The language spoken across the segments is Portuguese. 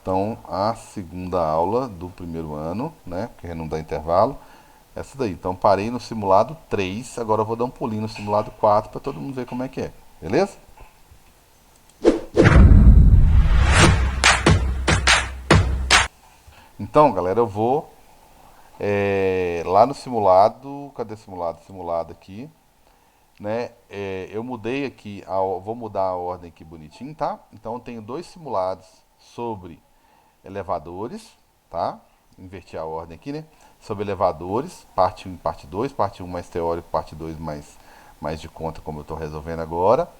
Então, a segunda aula do primeiro ano, né? Porque não dá intervalo. Essa daí. Então, parei no simulado 3. Agora eu vou dar um pulinho no simulado 4 para todo mundo ver como é que é. Beleza? Então, galera, eu vou lá no simulado. Cadê simulado? Simulado aqui. Né? Eu mudei aqui, vou mudar a ordem aqui bonitinho, tá? Então eu tenho dois simulados sobre elevadores, tá? Inverti a ordem aqui, né? Sobre elevadores, parte um e parte 2, parte um mais teórico, parte 2 mais de conta, como eu estou resolvendo agora.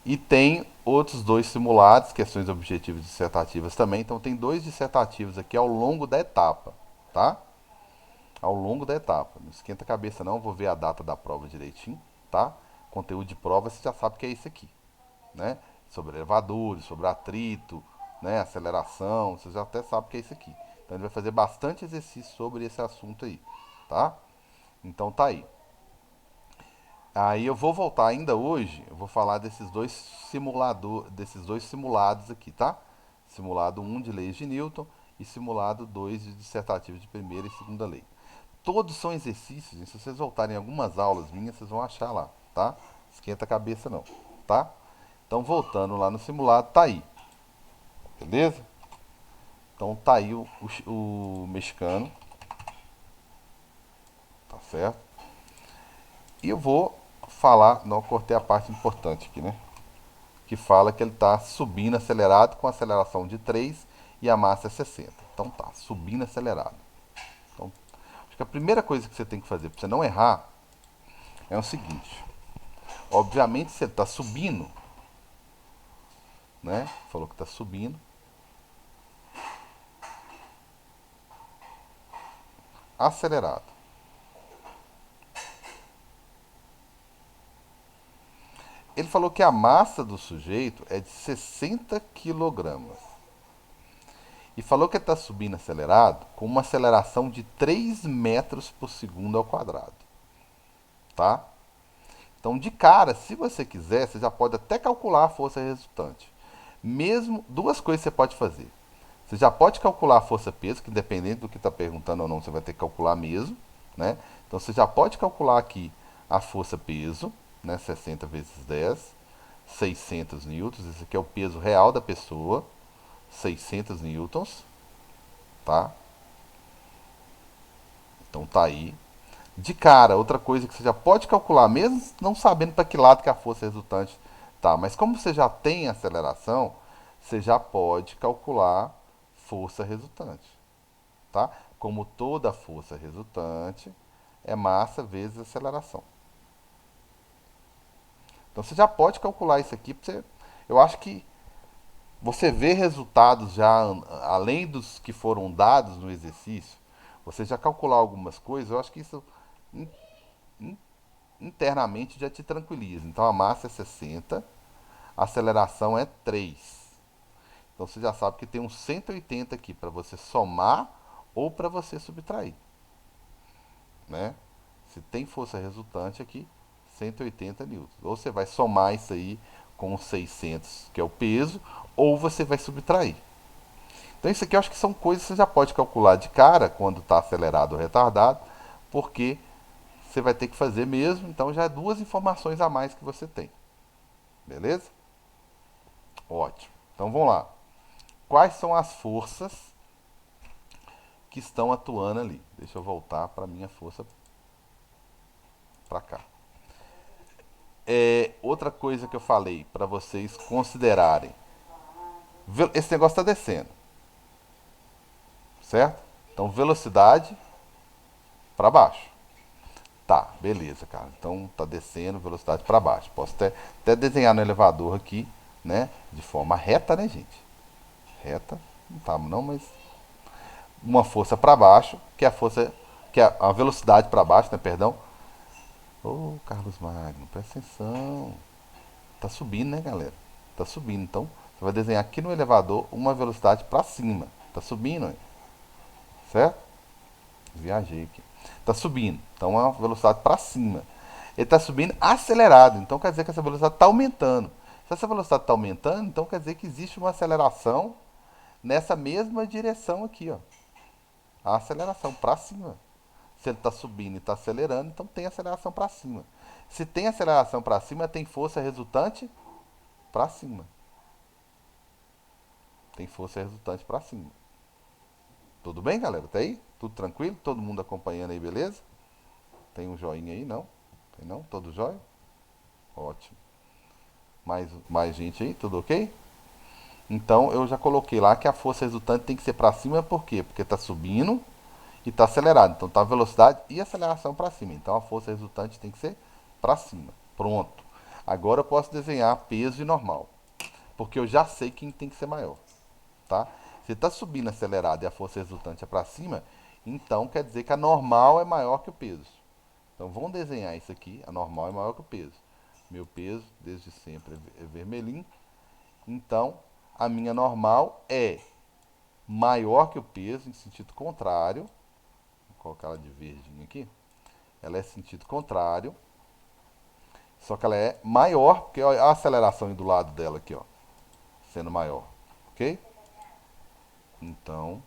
E tem outros dois simulados, questões objetivas e dissertativas também. Então tem dois dissertativos aqui ao longo da etapa, tá? Ao longo da etapa. Não esquenta a cabeça não, vou ver a data da prova direitinho, tá? Conteúdo de prova você já sabe que é isso aqui, né? Sobre elevadores, sobre atrito, né? Aceleração, você já até sabe que é isso aqui. Então ele vai fazer bastante exercício sobre esse assunto aí, tá? Então tá aí. Aí eu vou voltar ainda hoje, eu vou falar desses dois simulados aqui, tá? Simulado um de leis de Newton e simulado 2 de dissertativo de primeira e segunda lei. Todos são exercícios, e se vocês voltarem em algumas aulas minhas, vocês vão achar lá, tá? Esquenta a cabeça não, tá? Então voltando lá no simulado, tá aí, beleza? Então tá aí o mexicano, tá certo? E eu vou falar, não cortei a parte importante aqui, né? Que fala que ele está subindo acelerado com aceleração de 3 e a massa é 60. Então tá, subindo acelerado. Então, acho que a primeira coisa que você tem que fazer para você não errar é o seguinte. Obviamente, se ele está subindo, né? Falou que está subindo. Acelerado. Ele falou que a massa do sujeito é de 60 quilogramas. E falou que ele está subindo acelerado com uma aceleração de 3 metros por segundo ao quadrado. Tá? Então, de cara, se você quiser, você já pode até calcular a força resultante. Mesmo, duas coisas você pode fazer. Você já pode calcular a força-peso, que dependendo do que está perguntando ou não, você vai ter que calcular mesmo. Né? Então, você já pode calcular aqui a força-peso, né? 60 vezes 10, 600 newtons. Esse aqui é o peso real da pessoa, 600 newtons. Tá? Então, tá aí. De cara, outra coisa que você já pode calcular, mesmo não sabendo para que lado que a força resultante tá, mas como você já tem aceleração, você já pode calcular força resultante, tá? Como toda força resultante é massa vezes aceleração. Então você já pode calcular isso aqui, você, eu acho que você vê resultados já além dos que foram dados no exercício, você já calcular algumas coisas, eu acho que isso internamente já te tranquiliza. Então a massa é 60, a aceleração é 3. Então você já sabe que tem uns 180 aqui para você somar ou para você subtrair, né? Se tem força resultante aqui, 180 newtons. Ou você vai somar isso aí com os 600, que é o peso, ou você vai subtrair. Então isso aqui eu acho que são coisas que você já pode calcular de cara quando está acelerado ou retardado, porque você vai ter que fazer mesmo, então já é duas informações a mais que você tem. Beleza? Ótimo. Então vamos lá. Quais são as forças que estão atuando ali? Deixa eu voltar para a minha força para cá. Outra coisa que eu falei para vocês considerarem. Esse negócio está descendo, certo? Então velocidade para baixo. Tá, beleza, cara. Então tá descendo, velocidade para baixo. Posso até desenhar no elevador aqui, né? De forma reta, né, gente? Reta, não tá não, mas uma força para baixo, que é a força, que é a velocidade para baixo, né, perdão. Ô, Carlos Magno, presta atenção. Tá subindo, né, galera? Tá subindo. Então, você vai desenhar aqui no elevador uma velocidade para cima. Tá subindo, hein? Certo? Viajei aqui. Tá subindo. Então, é uma velocidade para cima. Ele tá subindo acelerado. Então, quer dizer que essa velocidade está aumentando. Se essa velocidade está aumentando, então quer dizer que existe uma aceleração nessa mesma direção aqui, ó. A aceleração para cima. Se ele está subindo e está acelerando, então tem aceleração para cima. Se tem aceleração para cima, tem força resultante para cima. Tem força resultante para cima. Tudo bem, galera? Tá aí? Tudo tranquilo? Todo mundo acompanhando aí, beleza? Tem um joinha aí, não? Tem não? Todo jóia? Ótimo. Mais gente aí, tudo ok? Então eu já coloquei lá que a força resultante tem que ser para cima, por quê? Porque está subindo e está acelerado. Então tá a velocidade e aceleração para cima. Então a força resultante tem que ser para cima. Pronto. Agora eu posso desenhar peso e normal, porque eu já sei quem tem que ser maior, tá? Se está subindo acelerado e a força resultante é para cima, então quer dizer que a normal é maior que o peso. Então vamos desenhar isso aqui. A normal é maior que o peso. Meu peso desde sempre é vermelhinho. Então a minha normal é maior que o peso em sentido contrário. Vou colocar ela de verdinho aqui. Ela é sentido contrário. Só que ela é maior, porque olha a aceleração do lado dela aqui, ó, sendo maior. Ok? Então,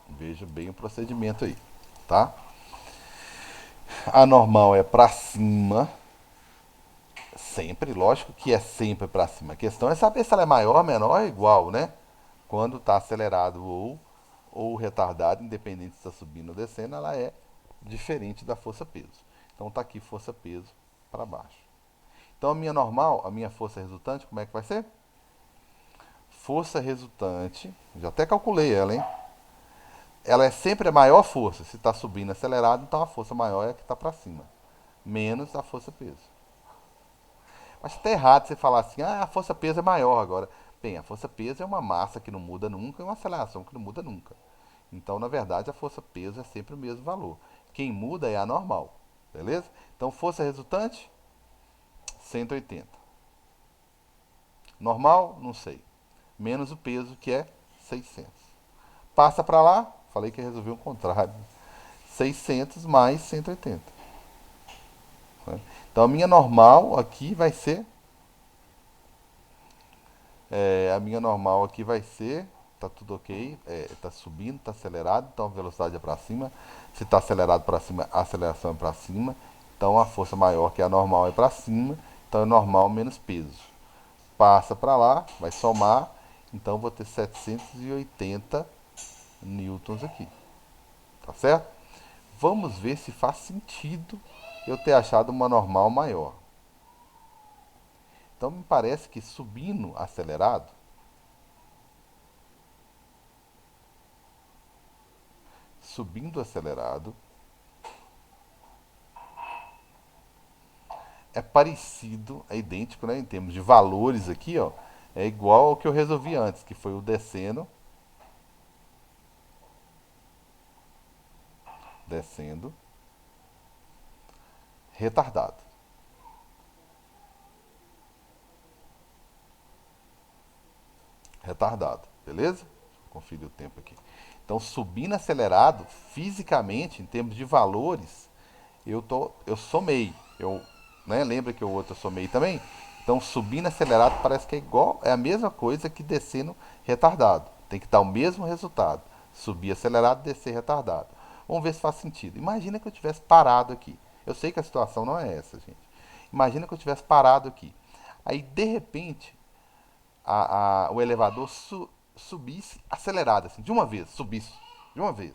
veja bem o procedimento aí, tá? A normal é para cima, sempre, lógico que é sempre para cima. A questão é saber se ela é maior, menor ou igual, né? Quando está acelerado ou retardado, independente se está subindo ou descendo, ela é diferente da força-peso. Então tá aqui força-peso para baixo. Então a minha normal, a minha força resultante, como é que vai ser? Força resultante, já até calculei ela, hein? Ela é sempre a maior força. Se está subindo acelerado, então a força maior é a que está para cima. Menos a força-peso. Mas está errado você falar assim, ah, a força-peso é maior agora. Bem, a força-peso é uma massa que não muda nunca e uma aceleração que não muda nunca. Então, na verdade, a força-peso é sempre o mesmo valor. Quem muda é a normal. Beleza? Então, força resultante, 180. Normal, não sei. Menos o peso, que é 600. Passa para lá, falei que ia resolver o contrário. 600 mais 180. Né? Então a minha normal aqui vai ser. A minha normal aqui vai ser. Tá tudo ok. Tá subindo, tá acelerado, então a velocidade é para cima. Se tá acelerado para cima, a aceleração é para cima. Então a força maior que a normal é para cima. Então é normal menos peso. Passa para lá, vai somar. Então vou ter 780 newtons aqui. Tá certo? Vamos ver se faz sentido eu ter achado uma normal maior. Então me parece que subindo acelerado, é parecido, é idêntico, né, em termos de valores aqui, ó, é igual ao que eu resolvi antes, que foi o descendo, retardado. Retardado, beleza? Conferir o tempo aqui. Então, subindo acelerado, fisicamente, em termos de valores, eu somei. Lembra que o outro eu somei também? Então, subindo acelerado parece que é igual, é a mesma coisa que descendo retardado. Tem que dar o mesmo resultado. Subir acelerado, descer retardado. Vamos ver se faz sentido. Imagina que eu tivesse parado aqui. Eu sei que a situação não é essa, gente. Imagina que eu tivesse parado aqui. Aí, de repente, o elevador subisse acelerado, assim, de uma vez, subisse, de uma vez.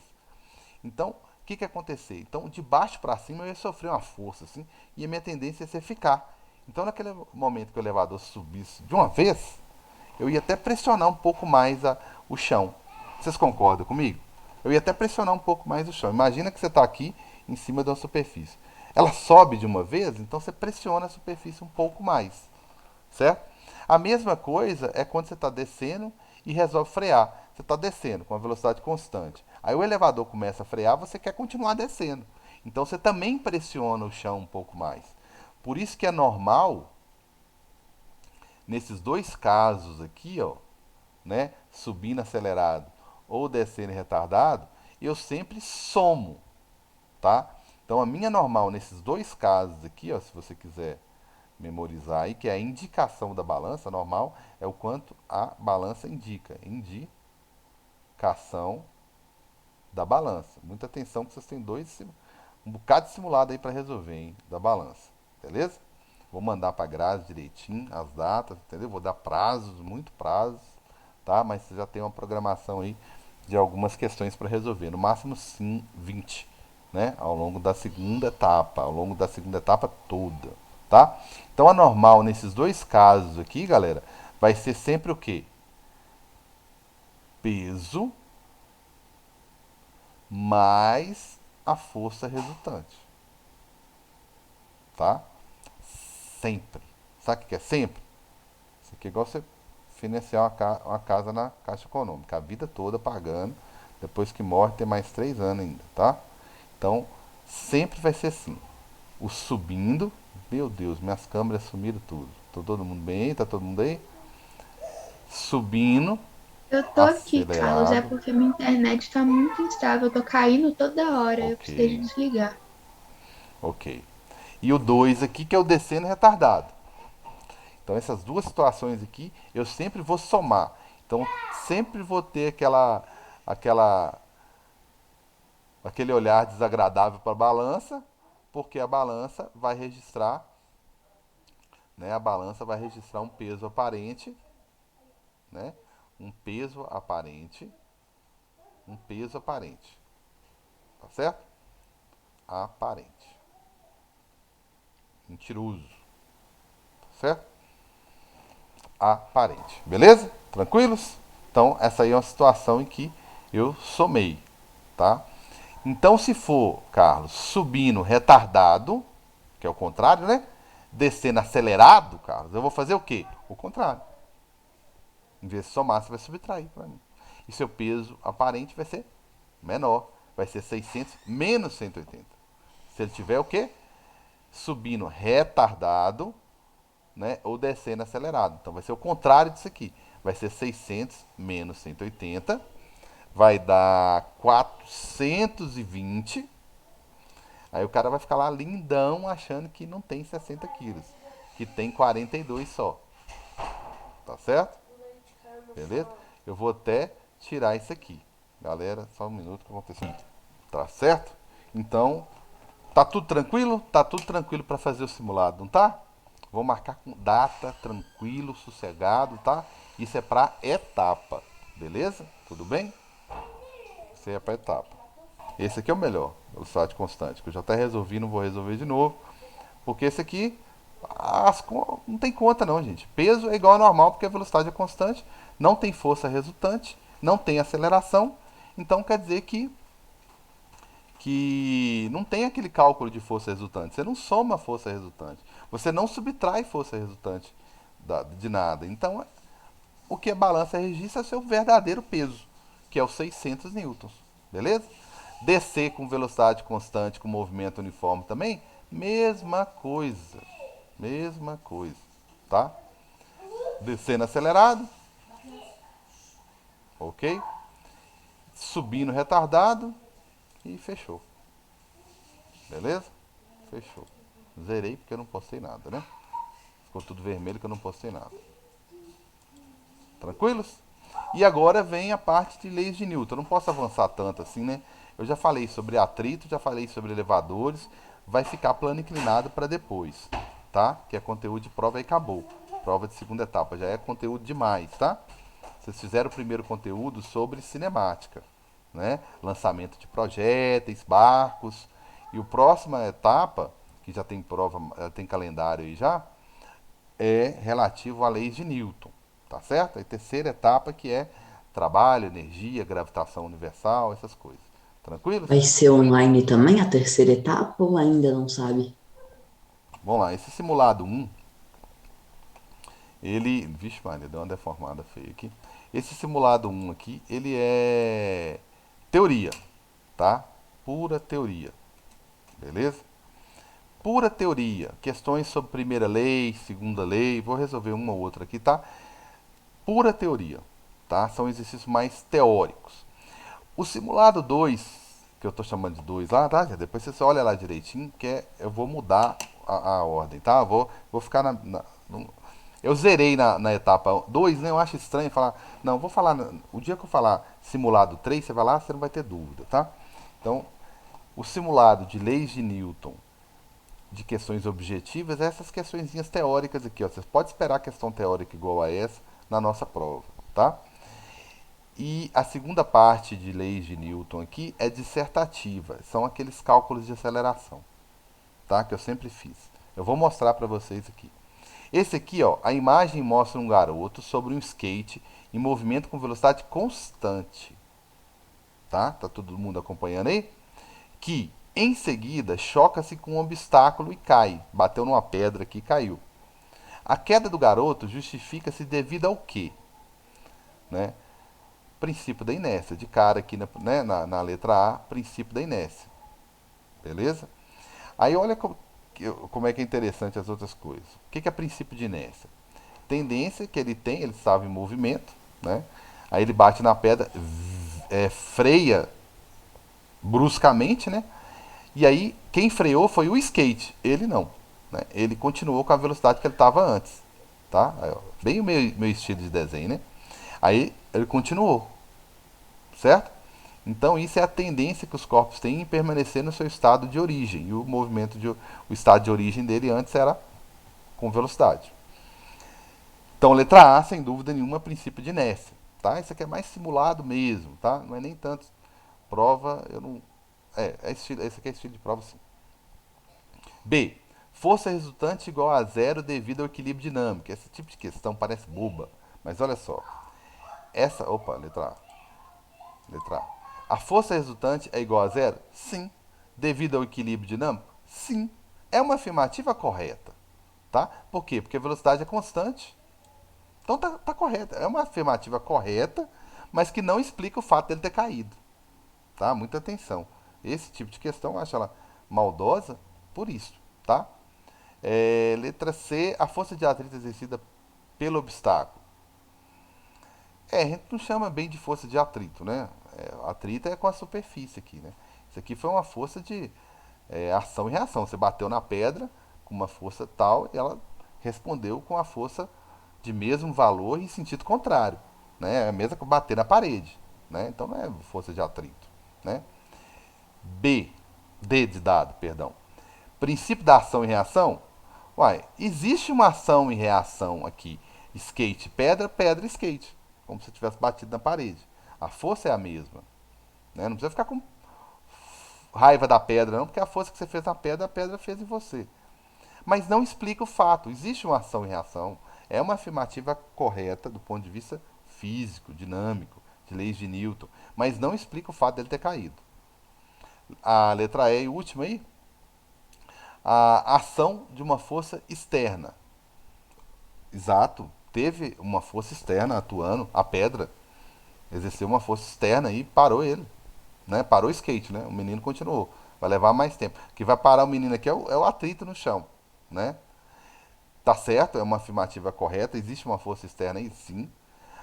Então, o que ia acontecer? Então, de baixo para cima eu ia sofrer uma força, assim, e a minha tendência ia ser ficar. Então, naquele momento que o elevador subisse de uma vez, eu ia até pressionar um pouco mais o chão. Vocês concordam comigo? Eu ia até pressionar um pouco mais o chão. Imagina que você está aqui em cima de uma superfície. Ela sobe de uma vez, então você pressiona a superfície um pouco mais, certo? A mesma coisa é quando você está descendo e resolve frear. Você está descendo com a velocidade constante. Aí o elevador começa a frear, você quer continuar descendo. Então você também pressiona o chão um pouco mais. Por isso que é normal, nesses dois casos aqui, ó, né, subindo acelerado ou descendo retardado, eu sempre somo, tá? Então a minha normal nesses dois casos aqui, ó, se você quiser memorizar aí, que é a indicação da balança normal, é o quanto a balança indica. Indicação da balança. Muita atenção que vocês têm um bocado de simulado aí para resolver, hein, da balança. Beleza? Vou mandar para a Grazi direitinho as datas, entendeu? Vou dar prazos, muito prazos, tá? Mas você já tem uma programação aí de algumas questões para resolver. No máximo, sim, 20, né? Ao longo da segunda etapa toda, tá? Então, a normal nesses dois casos aqui, galera, vai ser sempre o quê? Peso mais a força resultante, tá? Sempre. Sabe o que é sempre? Isso aqui é igual você financiar uma casa na Caixa Econômica, a vida toda pagando, depois que morre tem mais 3 anos ainda, tá? Então, sempre vai ser assim. O subindo, meu Deus, minhas câmeras sumiram tudo. Tá todo mundo bem? Tá todo mundo aí? Subindo, Eu tô aqui, Carlos, é acelerado, porque minha internet tá muito instável, eu tô caindo toda hora, eu ok, precisei de desligar. ok. E o 2 aqui que é o descendo retardado. Então essas duas situações aqui eu sempre vou somar. Então sempre vou ter aquela aquele olhar desagradável para a balança, porque a balança vai registrar, né? A balança vai registrar um peso aparente, né? Um peso aparente, um peso aparente, tá certo? Aparente, mentiroso, tá certo? Aparente, beleza? Tranquilos? Então essa aí é uma situação em que eu somei, tá? Então, se for, Carlos, subindo retardado, que é o contrário, né? Descendo acelerado, Carlos, eu vou fazer o quê? O contrário. Em vez de somar, você vai subtrair para mim. E seu peso aparente vai ser menor. Vai ser 600 menos 180. Se ele tiver o quê? Subindo retardado, né? Ou descendo acelerado. Então vai ser o contrário disso aqui. Vai ser 600 menos 180. Vai dar 420. Aí o cara vai ficar lá lindão achando que não tem 60 quilos, que tem 42 só. Tá certo? Beleza? Eu vou até tirar isso aqui. Galera, só um minuto que aconteceu. Tá certo? Então, tá tudo tranquilo? Tá tudo tranquilo para fazer o simulado, não tá? Vou marcar com data, tranquilo, sossegado, tá? Isso é para etapa, beleza? Tudo bem? Isso aí é para etapa. Esse aqui é o melhor, velocidade constante, que eu já até resolvi, não vou resolver de novo. Porque esse aqui não tem conta não, gente. Peso é igual ao normal, porque a velocidade é constante, não tem força resultante, não tem aceleração. Então quer dizer que não tem aquele cálculo de força resultante. Você não soma força resultante. Você não subtrai força resultante de nada. Então, o que a balança registra é o seu verdadeiro peso, que é os 600 newtons. Beleza? Descer com velocidade constante, com movimento uniforme também, mesma coisa. Mesma coisa, tá? Descendo acelerado, ok? Subindo retardado e fechou. Beleza? Fechou. Zerei porque eu não postei nada, né? Ficou tudo vermelho que eu não postei nada. Tranquilos? E agora vem a parte de leis de Newton. Eu não posso avançar tanto assim, né? Eu já falei sobre atrito, já falei sobre elevadores. Vai ficar plano inclinado para depois, tá? Que é conteúdo de prova e acabou. Prova de segunda etapa já é conteúdo demais, tá? Vocês fizeram o primeiro conteúdo sobre cinemática, né? Lançamento de projéteis, barcos. E a próxima etapa, que já tem prova, tem calendário aí já, é relativo à lei de Newton, tá certo? A terceira etapa que é trabalho, energia, gravitação universal, essas coisas. Tranquilos? Vai ser online também a terceira etapa ou ainda não sabe? Vamos lá, esse simulado um ele. Vixe, Maria, deu uma deformada feia aqui. Esse simulado um aqui, ele é teoria, tá? Pura teoria, beleza? Pura teoria. Questões sobre primeira lei, segunda lei, vou resolver uma ou outra aqui, tá? Pura teoria, tá? São exercícios mais teóricos. O simulado 2 que eu estou chamando de 2 lá, tá? Depois você olha lá direitinho, que eu vou mudar a ordem, tá? Vou ficar eu zerei na etapa 2, né? Eu acho estranho falar. Não, vou falar. O dia que eu falar simulado 3, você vai lá, você não vai ter dúvida, tá? Então, o simulado de leis de Newton, de questões objetivas, é essas questõezinhas teóricas aqui, ó. Você pode esperar questão teórica igual a essa na nossa prova, tá? E a segunda parte de leis de Newton aqui é dissertativa. São aqueles cálculos de aceleração, tá? Que eu sempre fiz. Eu vou mostrar para vocês aqui. Esse aqui, ó, a imagem mostra um garoto sobre um skate em movimento com velocidade constante. Tá? Tá todo mundo acompanhando aí? Que em seguida choca-se com um obstáculo e cai. Bateu numa pedra aqui e caiu. A queda do garoto justifica-se devido ao quê? Né? Princípio da inércia. De cara aqui na letra A, princípio da inércia. Beleza? Aí olha como é que é interessante as outras coisas. O que é princípio de inércia? Tendência que ele tem, ele estava em movimento, né? Aí ele bate na pedra, freia bruscamente, né? E aí quem freou foi o skate, ele não, né? Ele continuou com a velocidade que ele estava antes, tá? Aí, ó, bem o meu estilo de desenho, né? Aí ele continuou, certo? Então isso é a tendência que os corpos têm em permanecer no seu estado de origem. E o estado de origem dele antes era com velocidade. Então, letra A, sem dúvida nenhuma, princípio de inércia. Tá? Isso aqui é mais simulado mesmo, tá? Não é nem tanto prova, eu não... esse aqui é estilo de prova, sim. B. Força resultante igual a zero devido ao equilíbrio dinâmico. Esse tipo de questão parece boba, mas olha só. Letra A. Letra A. A força resultante é igual a zero? Sim. Devido ao equilíbrio dinâmico? Sim. É uma afirmativa correta, tá? Por quê? Porque a velocidade é constante. Então tá correta. É uma afirmativa correta, mas que não explica o fato dele ter caído. Tá? Muita atenção. Esse tipo de questão eu acho ela maldosa por isso, tá? Letra C, a força de atrito exercida pelo obstáculo. A gente não chama bem de força de atrito, né? Atrito é com a superfície aqui, né? Isso aqui foi uma força de ação e reação. Você bateu na pedra com uma força tal e ela respondeu com a força de mesmo valor em sentido contrário, né? É a mesma que bater na parede, né? Então não é força de atrito, né? D de dado, perdão. Princípio da ação e reação. Uai, existe uma ação e reação aqui. Skate, pedra, pedra, skate. Como se tivesse batido na parede. A força é a mesma, né? Não precisa ficar com raiva da pedra, não, porque a força que você fez na pedra, a pedra fez em você. Mas não explica o fato. Existe uma ação e reação. É uma afirmativa correta do ponto de vista físico, dinâmico, de leis de Newton, mas não explica o fato dele ter caído. A letra E, última aí, a ação de uma força externa. Exato, teve uma força externa atuando, a pedra exerceu uma força externa e parou ele, né? Parou o skate, né? O menino continuou. Vai levar mais tempo. O que vai parar o menino aqui é o atrito no chão, né? Tá certo, é uma afirmativa correta, existe uma força externa aí sim,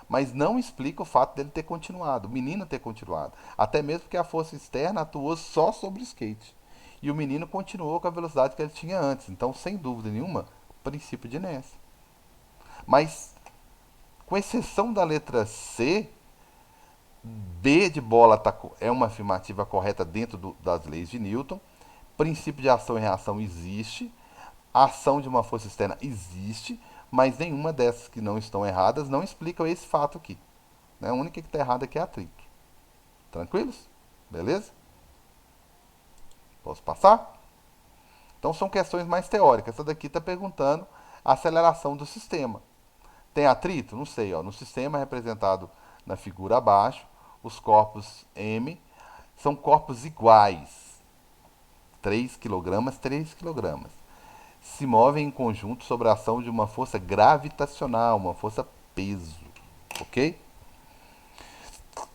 mas não explica o fato dele ter continuado, o menino ter continuado. Até mesmo porque a força externa atuou só sobre o skate. E o menino continuou com a velocidade que ele tinha antes. Então, sem dúvida nenhuma, princípio de inércia. Mas, com exceção da letra C, D de bola é uma afirmativa correta dentro das leis de Newton. Princípio de ação e reação existe. A ação de uma força externa existe, mas nenhuma dessas que não estão erradas não explicam esse fato aqui, né? A única que está errada aqui é atrito. Tranquilos? Beleza? Posso passar? Então são questões mais teóricas. Essa daqui está perguntando a aceleração do sistema. Tem atrito? Não sei. Ó. No sistema representado na figura abaixo, os corpos M são corpos iguais. 3 kg, 3 kg. Se movem em conjunto sob a ação de uma força gravitacional, uma força peso. Ok?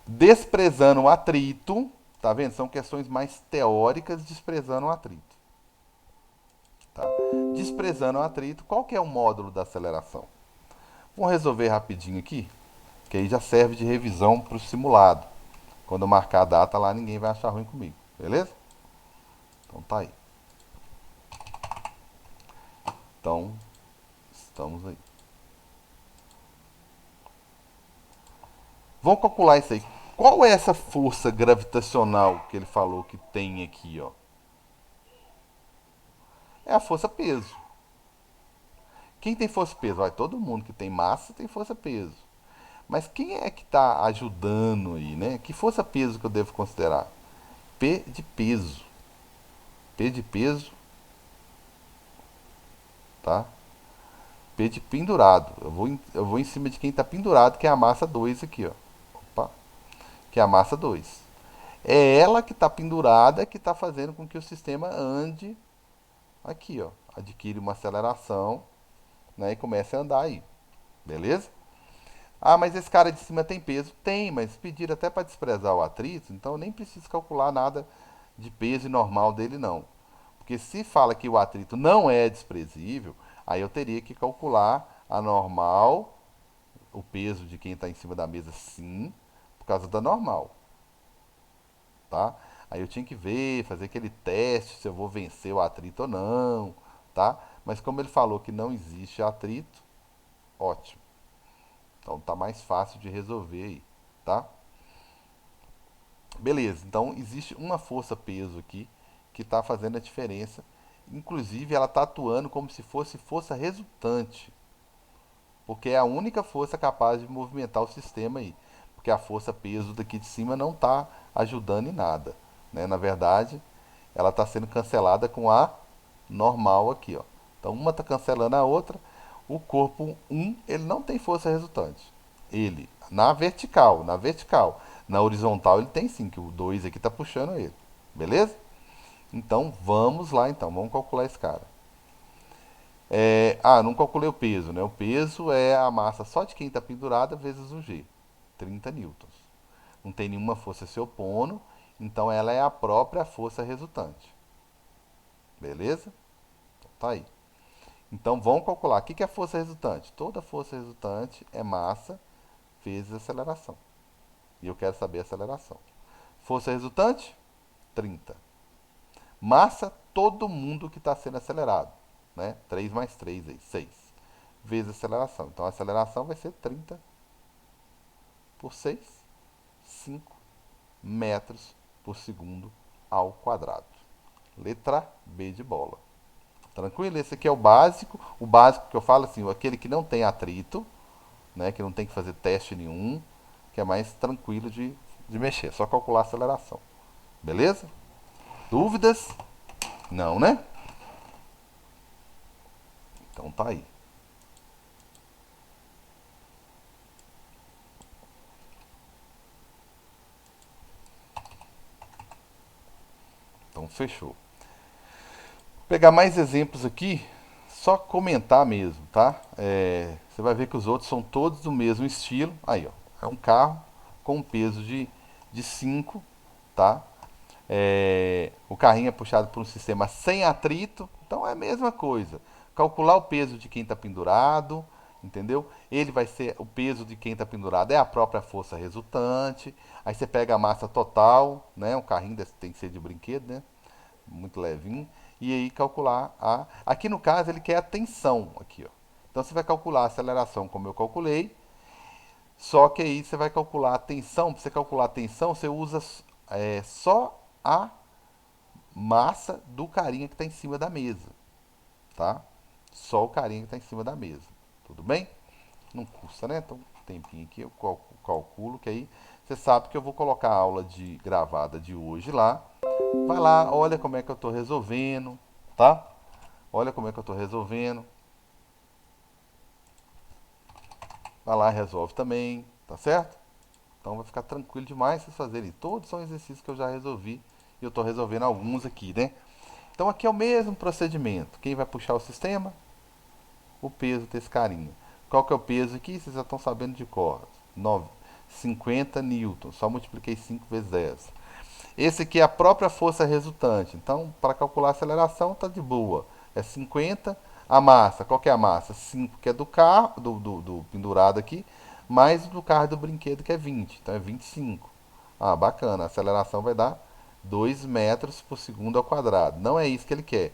Desprezando o atrito, tá vendo? São questões mais teóricas desprezando o atrito. Tá? Desprezando o atrito, qual que é o módulo da aceleração? Vamos resolver rapidinho aqui, que aí já serve de revisão para o simulado. Quando eu marcar a data lá, ninguém vai achar ruim comigo, beleza? Então tá aí. Então, estamos aí. Vamos calcular isso aí. Qual é essa força gravitacional que ele falou que tem aqui, ó? É a força peso. Quem tem força peso? Vai, todo mundo que tem massa tem força peso. Mas quem é que está ajudando aí, né? Que força peso que eu devo considerar? P de peso. P de peso, tá? P de pendurado. Eu vou em cima de quem está pendurado, que é a massa 2 aqui, ó. Opa, que é a massa 2. É ela que está pendurada que está fazendo com que o sistema ande aqui, ó. Adquire uma aceleração, né? E comece a andar aí. Beleza? Ah, mas esse cara de cima tem peso? Tem, mas pediram até para desprezar o atrito, então eu nem preciso calcular nada de peso normal dele, não. Porque se fala que o atrito não é desprezível, aí eu teria que calcular a normal, o peso de quem está em cima da mesa, sim, por causa da normal, tá? Aí eu tinha que ver, fazer aquele teste se eu vou vencer o atrito ou não, tá? Mas como ele falou que não existe atrito, ótimo. Então tá mais fácil de resolver aí, tá? Beleza, então existe uma força-peso aqui que está fazendo a diferença. Inclusive, ela está atuando como se fosse força resultante, porque é a única força capaz de movimentar o sistema aí. Porque a força-peso daqui de cima não está ajudando em nada, né? Na verdade, ela está sendo cancelada com a normal aqui, ó. Então, uma está cancelando a outra. O corpo um ele não tem força resultante. Ele, na vertical. Na horizontal ele tem sim, que o 2 aqui está puxando ele. Beleza? Então, vamos lá então. Vamos calcular esse cara. Não calculei o peso, né? O peso é a massa só de quem está pendurada vezes o G. 30 newtons. Não tem nenhuma força se opondo, então ela é a própria força resultante. Beleza? Então, tá aí. Então vamos calcular. O que é a força resultante? Toda força resultante é massa vezes aceleração. E eu quero saber a aceleração. Força resultante? 30. Massa, todo mundo que está sendo acelerado. Né? 3 mais 3 aí, 6. Vezes aceleração. Então a aceleração vai ser 30 por 6, 5 metros por segundo ao quadrado. Letra B de bola. Tranquilo? Esse aqui é o básico. O básico que eu falo assim, aquele que não tem atrito, né, que não tem que fazer teste nenhum, que é mais tranquilo de mexer. Só calcular a aceleração. Beleza? Dúvidas? Não, né? Então tá aí. Então fechou. Vou pegar mais exemplos aqui, só comentar mesmo, tá? Você vai ver que os outros são todos do mesmo estilo. Aí, ó. É um carro com um peso de 5, tá? O carrinho é puxado por um sistema sem atrito, então é a mesma coisa. Calcular o peso de quem está pendurado, entendeu? Ele vai ser o peso de quem está pendurado é a própria força resultante. Aí você pega a massa total, né? O carrinho tem que ser de brinquedo, né? Muito levinho. E aí calcular a. Aqui no caso ele quer a tensão aqui, ó. Então você vai calcular a aceleração como eu calculei. Só que aí você vai calcular a tensão. Para você calcular a tensão, você usa só a massa do carinha que está em cima da mesa, tá? Só o carinha que está em cima da mesa, tudo bem? Não custa, né? Então, um tempinho aqui eu calculo que aí você sabe que eu vou colocar a aula de gravada de hoje lá. Vai lá, olha como é que eu estou resolvendo, tá? Olha como é que eu estou resolvendo. Vai lá, resolve também, tá certo? Então vai ficar tranquilo demais vocês fazerem. Todos são exercícios que eu já resolvi e eu estou resolvendo alguns aqui, né? Então aqui é o mesmo procedimento. Quem vai puxar o sistema? O peso desse carinha. Qual que é o peso aqui? Vocês já estão sabendo de cor. 50 newtons. Só multipliquei 5 vezes 10. Esse aqui é a própria força resultante. Então, para calcular a aceleração, tá de boa. É 50. A massa, qual que é a massa? 5, que é do carro, do pendurado aqui, mais do carro do brinquedo, que é 20. Então é 25. Ah, bacana. A aceleração vai dar 2 metros por segundo ao quadrado. Não é isso que ele quer.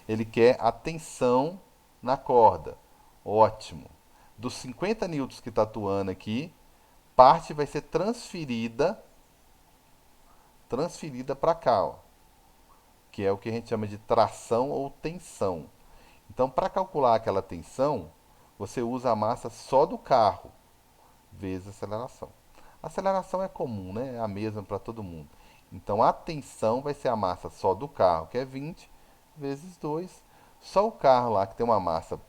Ele quer a tensão na corda. Ótimo. Dos 50 newtons que está atuando aqui, parte vai ser transferida para cá, ó, que é o que a gente chama de tração ou tensão. Então, para calcular aquela tensão, você usa a massa só do carro, vezes a aceleração. A aceleração é comum, né? É a mesma para todo mundo. Então, a tensão vai ser a massa só do carro, que é 20, vezes 2. Só o carro lá, que tem uma massa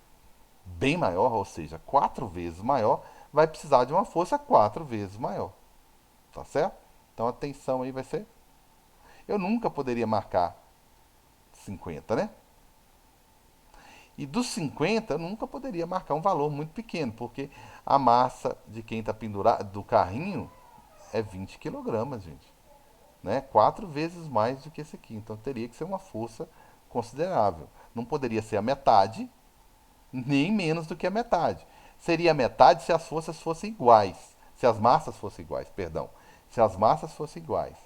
bem maior, ou seja, 4 vezes maior, vai precisar de uma força 4 vezes maior. Tá certo? Então, a tensão aí vai ser... Eu nunca poderia marcar 50, né? E dos 50, eu nunca poderia marcar um valor muito pequeno, porque a massa de quem está pendurado, do carrinho, é 20 quilogramas, gente. Né? 4 vezes mais do que esse aqui. Então teria que ser uma força considerável. Não poderia ser a metade, nem menos do que a metade. Seria a metade se as forças fossem iguais. Se as massas fossem iguais, perdão. Se as massas fossem iguais.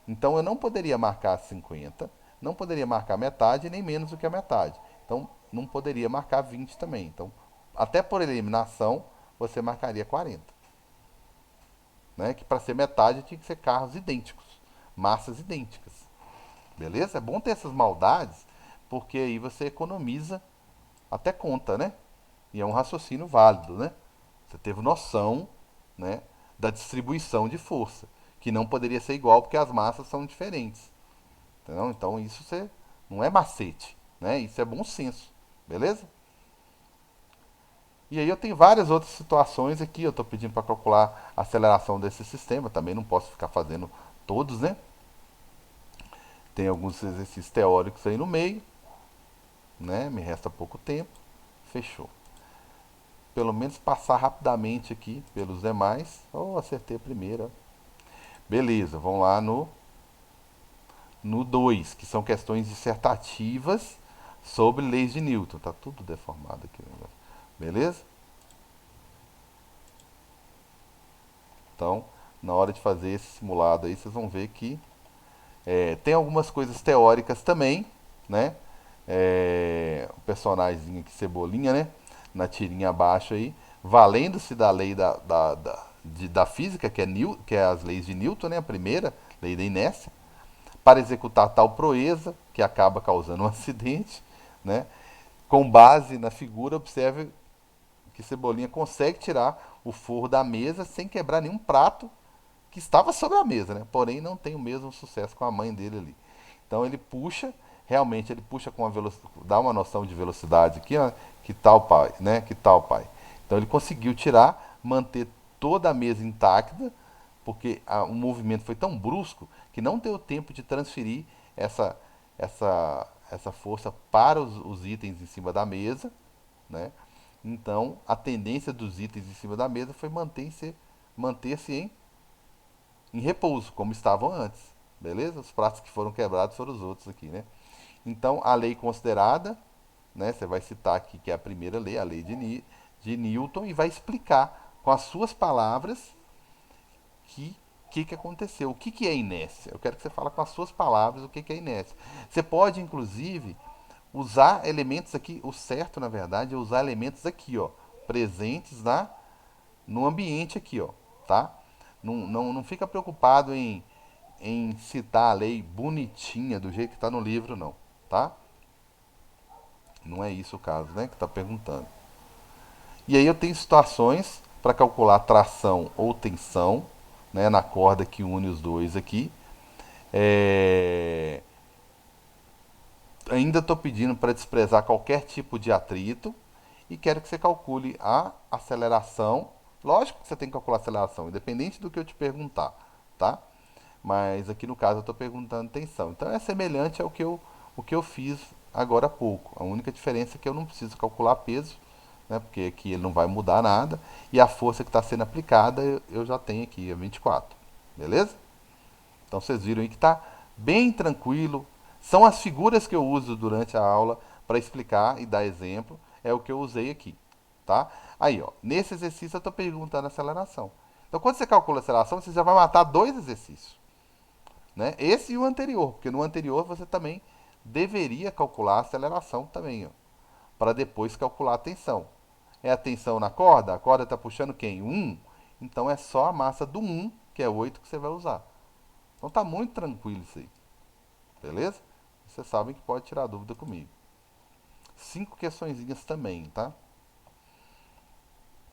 Então eu não poderia marcar 50, não poderia marcar metade, nem menos do que a metade. Então não poderia marcar 20 também. Então, até por eliminação, você marcaria 40. Né? Que para ser metade tinha que ser carros idênticos, massas idênticas. Beleza? É bom ter essas maldades, porque aí você economiza até conta, né? E é um raciocínio válido, né? Você teve noção, né, da distribuição de força, que não poderia ser igual porque as massas são diferentes. Entendeu? Então isso você, não é macete, né? Isso é bom senso, beleza? E aí eu tenho várias outras situações aqui, eu estou pedindo para calcular a aceleração desse sistema, também não posso ficar fazendo todos, né? Tem alguns exercícios teóricos aí no meio, né? Me resta pouco tempo. Fechou. Pelo menos passar rapidamente aqui pelos demais. Oh, acertei a primeira. Beleza, vamos lá no 2, que são questões dissertativas sobre leis de Newton. Tá tudo deformado aqui o negócio. Beleza? Então, na hora de fazer esse simulado aí, vocês vão ver que tem algumas coisas teóricas também, né? O personagem aqui, Cebolinha, né? Na tirinha abaixo aí, valendo-se da lei da física, que é as leis de Newton, né? A primeira, lei da inércia, para executar tal proeza, que acaba causando um acidente, né? Com base na figura, observe que Cebolinha consegue tirar o forro da mesa sem quebrar nenhum prato que estava sobre a mesa, né? Porém, não tem o mesmo sucesso com a mãe dele ali. Então ele puxa, realmente ele puxa com uma velocidade, dá uma noção de velocidade aqui, ó, que tal pai, né? Que tal pai. Então ele conseguiu tirar, manter toda a mesa intacta, porque o movimento foi tão brusco que não deu tempo de transferir essa força para os itens em cima da mesa, né? Então a tendência dos itens em cima da mesa foi manter-se em repouso, como estavam antes. Beleza? Os pratos que foram quebrados foram os outros aqui, né? Então, a lei considerada, né? Você vai citar aqui que é a primeira lei, a lei de Newton, e vai explicar com as suas palavras que aconteceu, que é inércia. Eu quero que você fale com as suas palavras o que é inércia. Você pode, inclusive, usar elementos aqui, o certo, na verdade, é usar elementos aqui, ó, presentes no ambiente aqui, ó, tá? Não fica preocupado em citar a lei bonitinha do jeito que está no livro, não, tá? Não é isso o caso, né, que está perguntando. E aí eu tenho situações para calcular tração ou tensão, né, na corda que une os dois aqui. Ainda estou pedindo para desprezar qualquer tipo de atrito e quero que você calcule a aceleração. Lógico que você tem que calcular a aceleração, independente do que eu te perguntar, tá? Mas aqui no caso eu estou perguntando tensão. Então é semelhante o que eu fiz agora há pouco. A única diferença é que eu não preciso calcular peso, né, porque aqui ele não vai mudar nada. E a força que está sendo aplicada eu já tenho aqui, é 24. Beleza? Então vocês viram aí que está bem tranquilo. São as figuras que eu uso durante a aula para explicar e dar exemplo. É o que eu usei aqui. Tá? Aí, ó, nesse exercício eu estou perguntando a aceleração. Então quando você calcula a aceleração, você já vai matar dois exercícios. Né? Esse e o anterior, porque no anterior você também deveria calcular a aceleração também. Ó. para depois calcular a tensão. É a tensão na corda? A corda está puxando quem? 1? Então é só a massa do 1, que é 8, que você vai usar. Então tá muito tranquilo isso aí. Beleza? Vocês sabem que pode tirar dúvida comigo. 5 questõezinhas também, tá?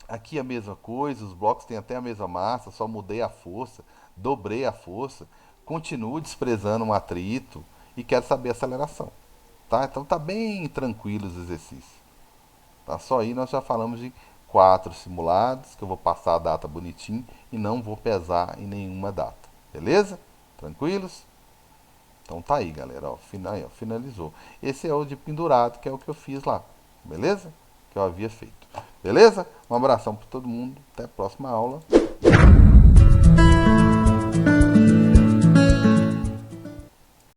Aqui a mesma coisa, os blocos têm até a mesma massa, só mudei a força, dobrei a força, continuo desprezando um atrito e quero saber a aceleração. Tá? Então tá bem tranquilo os exercícios. Tá? Só aí nós já falamos de 4 simulados, que eu vou passar a data bonitinho e não vou pesar em nenhuma data. Beleza? Tranquilos? Então tá aí, galera. Ó, finalizou. Esse é o de pendurado, que é o que eu fiz lá. Beleza? Que eu havia feito. Beleza? Um abração para todo mundo. Até a próxima aula.